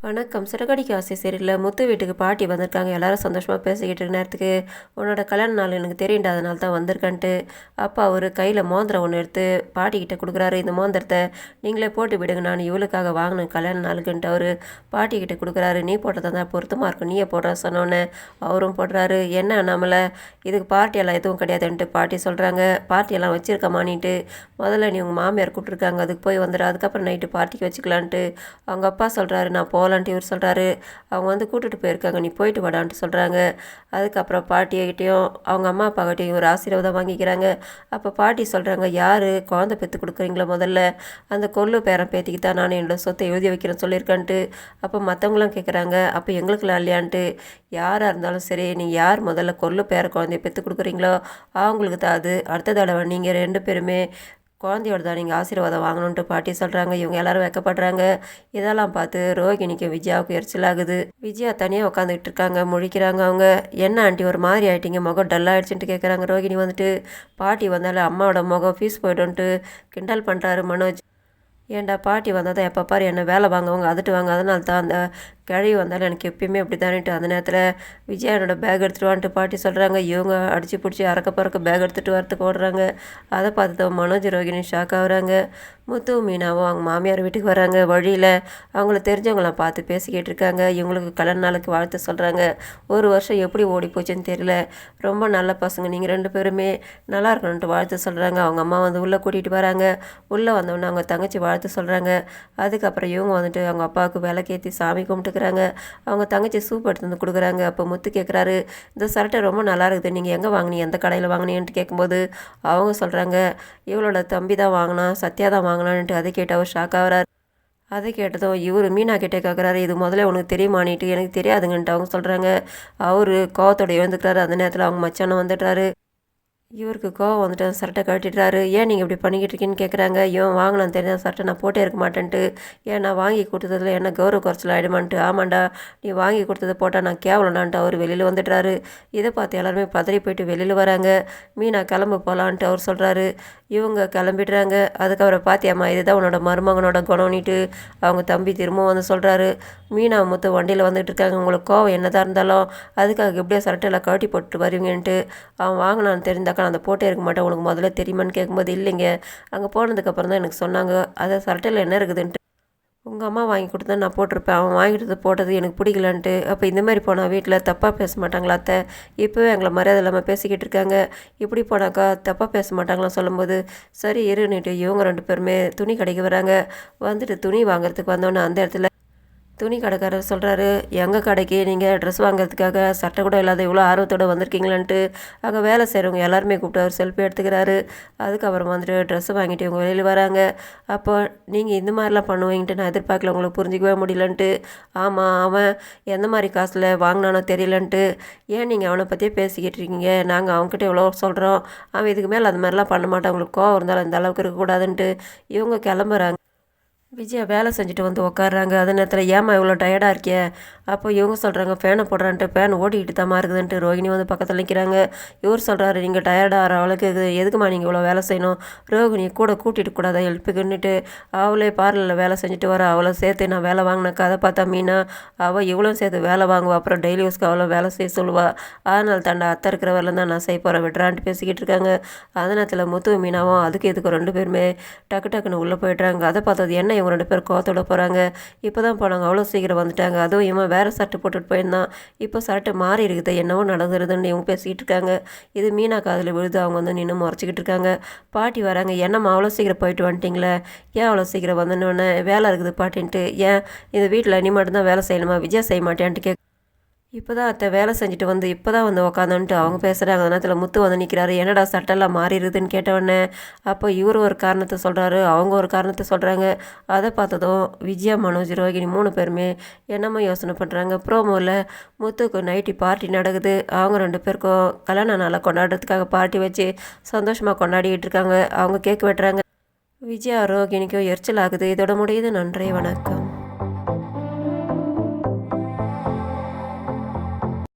வணக்கம். சிறகடிக்க ஆசை சீரியல்ல முத்து வீட்டுக்கு பாட்டி வந்திருக்காங்க. எல்லாரும் சந்தோஷமாக பேசிக்கிட்டு இருக்க நேரத்துக்கு, உன்னோட கல்யாண நாள் எனக்கு தெரியும்டா, அதனால தான் வந்திருக்கேன்ட்டு அப்பா அவர் கையில் மோதிரம் ஒன்று எடுத்து பாட்டிக்கிட்ட கொடுக்குறாரு. இந்த மோதிரத்தை நீங்களே போட்டு விடுங்க, நான் இவளுக்காக வாங்கினேன் கல்யாண நாளுக்குன்ட்டு அவர் பாட்டிக்கிட்ட கொடுக்குறாரு. நீ போட்டதை தான் பொருத்தமாக இருக்கும், நீயே போடுற சொன்னோன்னே அவரும் போடுறாரு. என்ன நம்மளை இதுக்கு பார்ட்டியெல்லாம் எதுவும் கிடையாதுன்ட்டு பாட்டி சொல்கிறாங்க. பார்ட்டியெல்லாம் வச்சுருக்கமானின்ட்டு முதல்ல நீ உங்கள் மாமியார் கூப்பிட்ருக்காங்க, அதுக்கு போய் வந்துடு, அதுக்கப்புறம் நைட்டு பார்ட்டிக்கு வச்சுக்கலான்ட்டு அவங்க அப்பா சொல்கிறாரு. நான் போகலான்ட்டு இவர் சொல்கிறாரு. அவங்க வந்து கூட்டிகிட்டு போயிருக்காங்க, நீ போயிட்டு வாடான்ட்டு சொல்கிறாங்க. அதுக்கப்புறம் பாட்டிகிட்டையும் அவங்க அம்மா அப்பாக்கிட்டையும் ஒரு ஆசீர்வாதம் வாங்கிக்கிறாங்க. அப்போ பாட்டி சொல்கிறாங்க, யார் குழந்தை பெற்று கொடுக்குறீங்களோ முதல்ல அந்த கொள்ளு பேரன் பேத்திக்கு தான் நான் என்னோடய சொத்தை எழுதி வைக்கிறேன்னு சொல்லியிருக்கேன்ட்டு. அப்போ மற்றவங்களாம் கேட்குறாங்க, அப்போ எங்களுக்குலாம் இல்லையான்ட்டு. யாராக இருந்தாலும் சரி, நீ யார் முதல்ல கொள்ளு பேர குழந்தைய பெற்று கொடுக்குறீங்களோ அவங்களுக்கு தான் அது. அடுத்த தடவை நீங்கள் 2 பேருமே குழந்தையோட தான் நீங்கள் ஆசீர்வாதம் வாங்கணுன்ட்டு பாட்டி சொல்கிறாங்க. இவங்க எல்லாரும் வைக்கப்படுறாங்க. இதெல்லாம் பார்த்து ரோகிணிக்கு விஜயாவுக்கு எரிச்சலாகுது. விஜயா தனியாக உட்காந்துக்கிட்டு இருக்காங்க, முழிக்கிறாங்க. அவங்க என்ன ஆண்டி ஒரு மாதிரி ஆகிட்டீங்க, முகம் டல்லாகிடுச்சுன்ட்டு கேட்குறாங்க. ரோகிணி வந்துட்டு பாட்டி வந்தாலும் அம்மாவோட முகம் ஃபீஸ் போய்டுன்ட்டு கிண்டல் பண்ணுறாரு மனோஜ். ஏன்டா பாட்டி வந்தால் தான் எப்போ பாரு என்ன வேலை வாங்குவாங்க, அதட்டுவாங்க, அதனால தான் அந்த கிழவி வந்தாலும் எனக்கு எப்பயுமே அப்படி தானேட்டு. அந்த நேரத்தில் விஜயா என்னோட பேக் எடுத்துகிட்டு வான்ட்டு பாட்டி சொல்கிறாங்க. இவங்க அடித்து பிடிச்சி அறக்க பறக்க பேக் எடுத்துகிட்டு வரத்துக்கு ஓடுறாங்க. அதை பார்த்து தான் மனோஜ் ரோகிணி ஷாக் ஆகுறாங்க. முத்து மீனாவும் அவங்க மாமியார் வீட்டுக்கு வராங்க. வழியில் அவங்கள தெரிஞ்சவங்களாம் பார்த்து பேசிக்கிட்டு இருக்காங்க. இவங்களுக்கு கல்யாண நாளுக்கு வாழ்த்து சொல்கிறாங்க. ஒரு வருஷம் எப்படி ஓடி போச்சுன்னு தெரியல, ரொம்ப நல்ல பசங்க நீங்கள் 2 பேருமே நல்லா இருக்கணுன்ட்டு வாழ்த்து சொல்கிறாங்க. அவங்க அம்மா வந்து உள்ளே கூட்டிகிட்டு வராங்க. உள்ளே வந்தோடனே அவங்க தங்கச்சி வாழ்த்து சொல்கிறாங்க. அதுக்கப்புறம் இவங்க வந்துட்டு அவங்க அப்பாவுக்கு விளக்கேற்றி சாமி கும்பிட்டுக்கிறாங்க. அவங்க தங்கச்சி சூப் எடுத்து வந்து கொடுக்குறாங்க. அப்போ முத்து கேட்குறாரு, இந்த சட்டை ரொம்ப நல்லா இருக்குது, நீங்கள் எங்கே வாங்கினீங்க, எந்த கடையில் வாங்கினீன்ட்டு கேட்கும்போது அவங்க சொல்கிறாங்க, இவளோட தம்பி தான் வாங்கினா, சத்யா தான் வாங்கினான்ட்டு. அதை கேட்டு அவர் ஷாக் ஆகிறார். அதை கேட்டதும் இவர் மீனா கிட்டே கேட்குறாரு, இது முதல்ல உனக்கு தெரியுமானிட்டு. எனக்கு தெரியாதுங்கன்ட்டு அவங்க சொல்கிறாங்க. அவர் கோவத்தோடு எழுந்துக்கிறாரு. அந்த நேரத்தில் அவங்க மச்சானம் வந்துடுறாரு. இவருக்கு கோவம் வந்துட்டு சட்டை கட்டிடுறாரு. ஏன் நீங்கள் இப்படி பண்ணிக்கிட்டு இருக்கீன்னு கேட்குறாங்க. இவன் வாங்கினான் தெரியாத சட்டை நான் போட்டே இருக்க மாட்டேன்ட்டு. ஏன் நான் வாங்கி கொடுத்ததில் என்ன கௌரவ குறைச்சல் ஆகிடுமான்ட்டு. ஆமாண்டா, நீ வாங்கி கொடுத்ததை போட்டால் நான் கேவலனான்ட்டு அவர் வெளியில் வந்துடுறாரு. இதை பார்த்து எல்லாருமே பதறி போயிட்டு வெளியில் வராங்க. மீனா கிளம்பு போகலான்ட்டு அவர் சொல்கிறாரு. இவங்க கிளம்பிடுறாங்க. அதுக்கப்புறம் பார்த்தியாம்மா, இதுதான் உன்னோட மருமகனோட குணம்னிட்டு அவங்க தம்பி திரும்பவும் வந்து சொல்கிறாரு. மீனா முத்து வண்டியில் வந்துட்டு இருக்காங்க. உங்களுக்கு கோவம் என்னதான் இருந்தாலும் அதுக்காக எப்படியோ சட்டையில் கட்டி போட்டு வருவீங்கன்ட்டு. அவன் வாங்கினான்னு தெரிந்தாக்கா நான் அந்த போட்டே இருக்க மாட்டேன், உனக்கு முதல்ல தெரியுமான்னு கேட்கும்போது இல்லைங்க, அங்கே போனதுக்கப்புறம் தான் எனக்கு சொன்னாங்க, அதை சட்டையில் என்ன இருக்குதுன்ட்டு. உங்கள் அம்மா வாங்கி கொடுத்தா நான் போட்டிருப்பேன், அவன் வாங்கிட்டு போட்டது எனக்கு பிடிக்கலான்ட்டு. அப்போ இந்த மாதிரி போனால் வீட்டில் தப்பாக பேச மாட்டாங்களா அத்தை, இப்போவே எங்களை மரியாதை இல்லாமல் பேசிக்கிட்டு இருக்காங்க, இப்படி போனாக்கா தப்பாக பேச மாட்டாங்களாம் சொல்லும்போது சரி இருன்னுட்டு இவங்க 2 பேருமே துணி கடைக்கு வராங்க. வந்துட்டு துணி வாங்குறதுக்கு வந்தோன்னே அந்த இடத்துல துணி கடைக்காரர் சொல்கிறாரு, எங்கள் கடைக்கு நீங்கள் ட்ரெஸ் வாங்குறதுக்காக சட்டை கூட இல்லாத இவ்வளோ ஆர்வத்தோடு வந்திருக்கீங்களான்ட்டு அங்கே வேலை செய்கிறவங்க எல்லாருமே கூப்பிட்டு அவர் செல்ஃபி எடுத்துக்கிறாரு. அதுக்கப்புறம் வந்துட்டு ட்ரெஸ்ஸு வாங்கிட்டு இவங்க வெளியில் வராங்க. அப்போ நீங்கள் இந்த மாதிரிலாம் பண்ணுவீங்கன்ட்டு நான் எதிர்பார்க்கல, உங்களுக்கு புரிஞ்சிக்கவே முடியலன்ட்டு. ஆமாம், அவன் எந்த மாதிரி காசில் வாங்கினானோ தெரியலன்ட்டு. ஏன் நீங்கள் அவனை பற்றியே பேசிக்கிட்டு இருக்கீங்க, நாங்கள் அவங்ககிட்ட எவ்வளோ சொல்கிறோம், அவன் இதுக்கு மேலே அது மாதிரிலாம் பண்ண மாட்டான், உங்களுக்கு கோவம் இருந்தாலும் இந்த அளவுக்கு இருக்கக்கூடாதுன்ட்டு இவங்க கிளம்புறாங்க. விஜயா வேலை செஞ்சுட்டு வந்து உட்காடுறாங்க. அதே நேரத்தில் ஏமா இவ்வளோ டயர்டாக இருக்கிய. அப்போ இவங்க சொல்கிறாங்க, ஃபேனை போடுறான்ட்டு, ஃபேன் ஓடிக்கிட்டு தாம்மா இருக்குதுன்ட்டு. ரோகிணி வந்து பக்கத்தில் நிற்கிறாங்க. இவர் சொல்கிறாரு, நீங்கள் டயர்டாகிற அவளுக்கு எதுக்குமா நீங்கள் இவ்வளோ வேலை செய்யணும், ரோகிணி கூட கூட்டிகிட்டு கூடாதா எழுப்பிக்கின்னுட்டு. அவளே பார்லரில் வேலை செஞ்சுட்டு வர, அவளை சேர்த்து நான் வேலை வாங்கினாக்கா அதை பார்த்தா மீனா அவள் இவ்வளோ சேர்த்து வேலை வாங்குவா, அப்புறம் டெய்லி யூஸ்க்கு அவளை வேலை செய்ய சொல்லுவாள், அதனால் தாண்டா அத்தை இருக்கிற வரலாம் தான் நான் செய்ய போகிறேன் விட்றான்ட்டு பேசிக்கிட்டு இருக்காங்க. அதே நேரத்தில் முத்து மீனாவும் அதுக்கு எதுக்கு 2 பேருமே டக்குன்னு உள்ளே போய்ட்றாங்க. அதை பார்த்தது என்ன இவங்க 2 பேர் கோவத்தோட போகிறாங்க. இப்போ தான் போனாங்க, அவ்வளோ சீக்கிரம் வந்துட்டாங்க. அதுவும் இவன் வேறு சட்டை போட்டுட்டு போயிருந்தான், இப்போ சட்டை மாறி இருக்குது, என்னவோ நடந்துருதுன்னு இவங்க பேசிக்கிட்டு இருக்காங்க. இது மீனா காதில் விழுது. அவங்க வந்து நின்று முறைச்சிக்கிட்டு இருக்காங்க. பாட்டி வராங்க. என்னம்மா அவ்வளோ சீக்கிரம் போயிட்டு வந்துட்டிங்களே, ஏன் அவ்வளோ சீக்கிரம் வந்துன்னு. வேலை இருக்குது பாட்டின்ட்டு. ஏன் இந்த வீட்டில் நீ மட்டும்தான் வேலை செய்யணுமா, விஜயா செய்ய மாட்டேன்ட்டு இப்போ தான் அத்தை வேலை செஞ்சுட்டு வந்து இப்போ தான் வந்து உக்காந்துன்ட்டு அவங்க பேசுகிறாங்க. அந்த நேரத்தில் முத்து வந்து நிற்கிறாரு. என்னடா சட்டெல்லாம் மாறிடுதுன்னு கேட்டவுடனே அப்போ இவர் ஒரு காரணத்தை சொல்கிறாரு, அவங்க ஒரு காரணத்தை சொல்கிறாங்க. அதை பார்த்ததும் விஜயா மனோஜ் ரோகிணி 3 பேருமே என்னமோ யோசனை பண்ணுறாங்க. ப்ரோமோவில் முத்துக்கு நைட்டி பார்ட்டி நடக்குது. அவங்க 2 பேருக்கும் கல்யாண நாளை கொண்டாடுறதுக்காக பார்ட்டி வச்சு சந்தோஷமாக கொண்டாடிக்கிட்டு இருக்காங்க. அவங்க கேக் வெட்டுறாங்க. விஜயா ரோகிணிக்கும் எரிச்சல் ஆகுது. இதோட முடியுது. நன்றி, வணக்கம்.